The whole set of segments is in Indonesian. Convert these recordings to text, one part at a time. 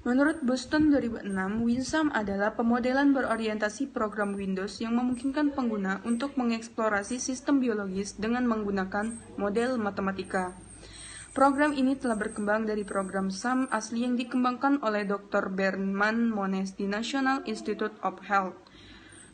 Menurut Boston 2006, WinSum adalah pemodelan berorientasi program Windows yang memungkinkan pengguna untuk mengeksplorasi sistem biologis dengan menggunakan model matematika. Program ini telah berkembang dari program SUM asli yang dikembangkan oleh Dr. Bernard Moniz di National Institute of Health.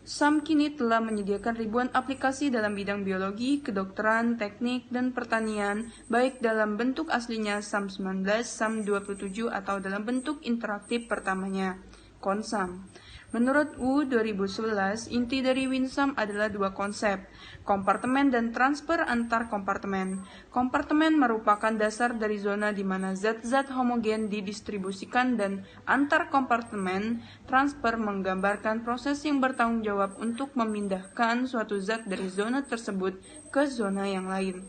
SUM kini telah menyediakan ribuan aplikasi dalam bidang biologi, kedokteran, teknik, dan pertanian, baik dalam bentuk aslinya SUM 19, SUM 27, atau dalam bentuk interaktif pertamanya, Konsam. Menurut Wu 2011, inti dari WinSum adalah dua konsep, kompartemen dan transfer antar kompartemen. Kompartemen merupakan dasar dari zona di mana zat-zat homogen didistribusikan dan antar kompartemen transfer menggambarkan proses yang bertanggung jawab untuk memindahkan suatu zat dari zona tersebut ke zona yang lain.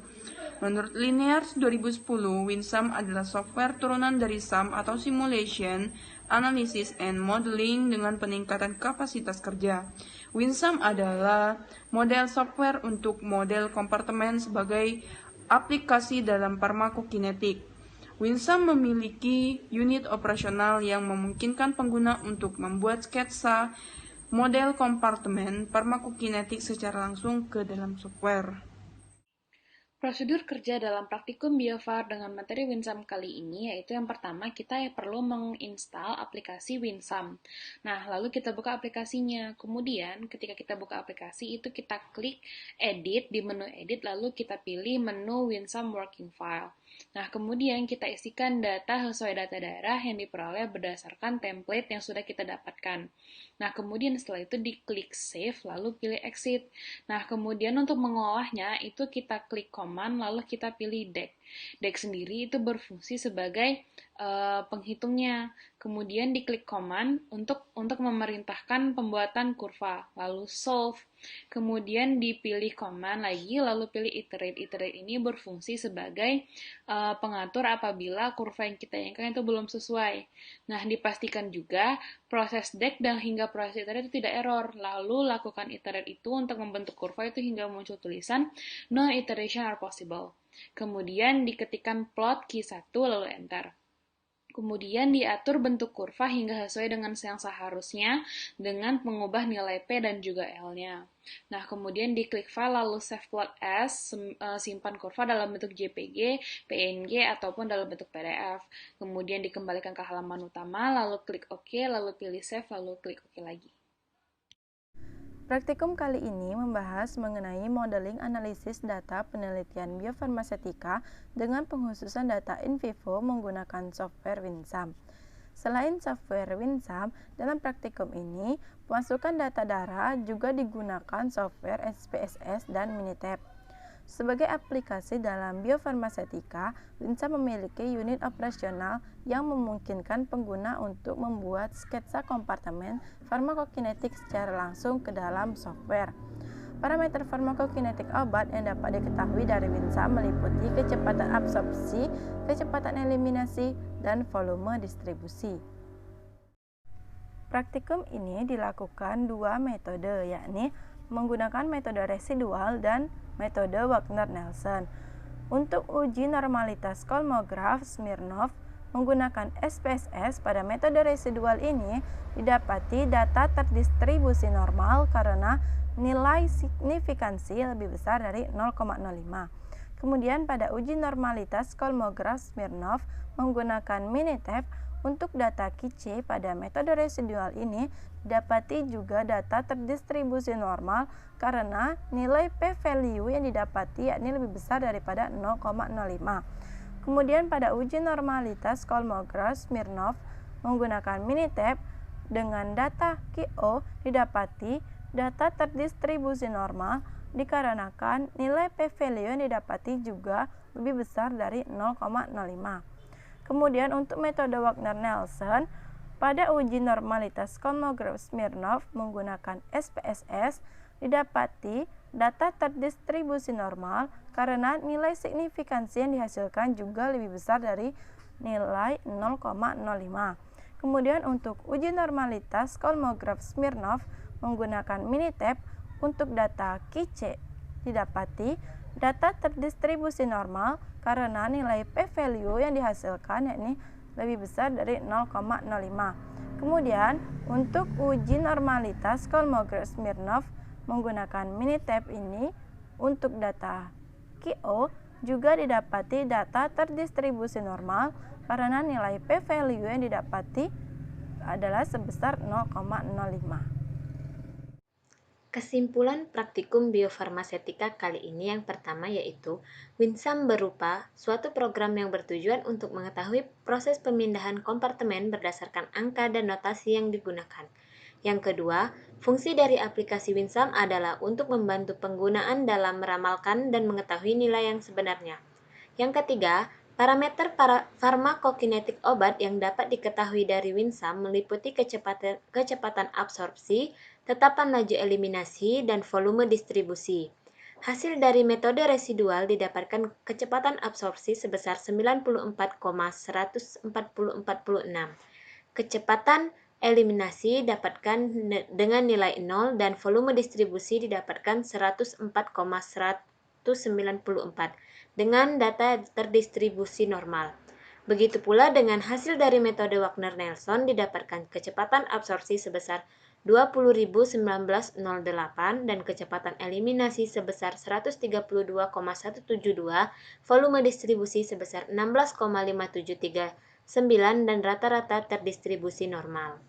Menurut Linears 2010, WinSum adalah software turunan dari SUM atau Simulation, Analysis and Modeling dengan peningkatan kapasitas kerja. WinSum adalah model software untuk model kompartemen sebagai aplikasi dalam farmakokinetik. WinSum memiliki unit operasional yang memungkinkan pengguna untuk membuat sketsa model kompartemen farmakokinetik secara langsung ke dalam software. Prosedur kerja dalam praktikum BioVar dengan materi WinSum kali ini yaitu yang pertama kita perlu menginstal aplikasi WinSum. Nah, lalu kita buka aplikasinya. Kemudian ketika kita buka aplikasi itu kita klik edit di menu edit lalu kita pilih menu WinSum Working File. Nah, kemudian kita isikan data sesuai data daerah yang diperoleh berdasarkan template yang sudah kita dapatkan. Nah, kemudian setelah itu diklik save lalu pilih exit. Nah, kemudian untuk mengolahnya itu kita klik command lalu kita pilih DEC. DEC sendiri itu berfungsi sebagai penghitungnya. Kemudian diklik command untuk memerintahkan pembuatan kurva, lalu solve. Kemudian dipilih command lagi, lalu pilih iterate. Iterate ini berfungsi sebagai pengatur apabila kurva yang kita inginkan itu belum sesuai. Nah, dipastikan juga proses DEC dan hingga proses iterate itu tidak error. Lalu lakukan iterate itu untuk membentuk kurva itu hingga muncul tulisan no iteration are possible. Kemudian diketikkan plot key 1 lalu enter. Kemudian diatur bentuk kurva hingga sesuai dengan yang seharusnya dengan mengubah nilai P dan juga L-nya. Nah, kemudian diklik file lalu save plot as, simpan kurva dalam bentuk JPG, PNG, ataupun dalam bentuk PDF. Kemudian dikembalikan ke halaman utama, lalu klik OK, lalu pilih save, lalu klik OK lagi. Praktikum kali ini membahas mengenai modeling analisis data penelitian biofarmasetika dengan pengkhususan data in vivo menggunakan software WinSum. Selain software WinSum, dalam praktikum ini, pemasukan data darah juga digunakan software SPSS dan Minitab. Sebagai aplikasi dalam biofarmasetika, WinSum memiliki unit operasional yang memungkinkan pengguna untuk membuat sketsa kompartemen farmakokinetik secara langsung ke dalam software. Parameter farmakokinetik obat yang dapat diketahui dari WinSum meliputi kecepatan absorpsi, kecepatan eliminasi, dan volume distribusi. Praktikum ini dilakukan dua metode, yakni menggunakan metode residual dan metode Wagner-Nelson. Untuk uji normalitas Kolmogorov Smirnov menggunakan SPSS pada metode residual ini didapati data terdistribusi normal karena nilai signifikansi lebih besar dari 0,05. Kemudian pada uji normalitas Kolmogorov Smirnov menggunakan Minitab untuk data KIC pada metode residual ini didapati juga data terdistribusi normal karena nilai p-value yang didapati yakni lebih besar daripada 0,05. Kemudian pada uji normalitas Kolmogorov Smirnov menggunakan Minitab dengan data QO didapati data terdistribusi normal dikarenakan nilai p-value yang didapati juga lebih besar dari 0,05. Kemudian untuk metode Wagner-Nelson, pada uji normalitas Kolmogorov Smirnov menggunakan SPSS didapati data terdistribusi normal karena nilai signifikansi yang dihasilkan juga lebih besar dari nilai 0,05. Kemudian untuk uji normalitas Kolmogorov Smirnov menggunakan Minitab untuk data KIC didapati data terdistribusi normal karena nilai p-value yang dihasilkan yakni lebih besar dari 0,05. Kemudian, untuk uji normalitas Kolmogorov-Smirnov menggunakan Minitab ini, untuk data QO juga didapati data terdistribusi normal karena nilai p-value yang didapati adalah sebesar 0,05. Kesimpulan praktikum biofarmasetika kali ini yang pertama yaitu WinSum berupa suatu program yang bertujuan untuk mengetahui proses pemindahan kompartemen berdasarkan angka dan notasi yang digunakan. Yang kedua, fungsi dari aplikasi WinSum adalah untuk membantu penggunaan dalam meramalkan dan mengetahui nilai yang sebenarnya. Yang ketiga, parameter farmakokinetik obat yang dapat diketahui dari WinSum meliputi kecepatan absorpsi, tetapan laju eliminasi, dan volume distribusi. Hasil dari metode residual didapatkan kecepatan absorpsi sebesar 94,146. Kecepatan eliminasi didapatkan dengan nilai 0 dan volume distribusi didapatkan 104,194 dengan data terdistribusi normal. Begitu pula dengan hasil dari metode Wagner-Nelson didapatkan kecepatan absorpsi sebesar 20.1908 dan kecepatan eliminasi sebesar 132,172, volume distribusi sebesar 16,573 dan rata-rata terdistribusi normal.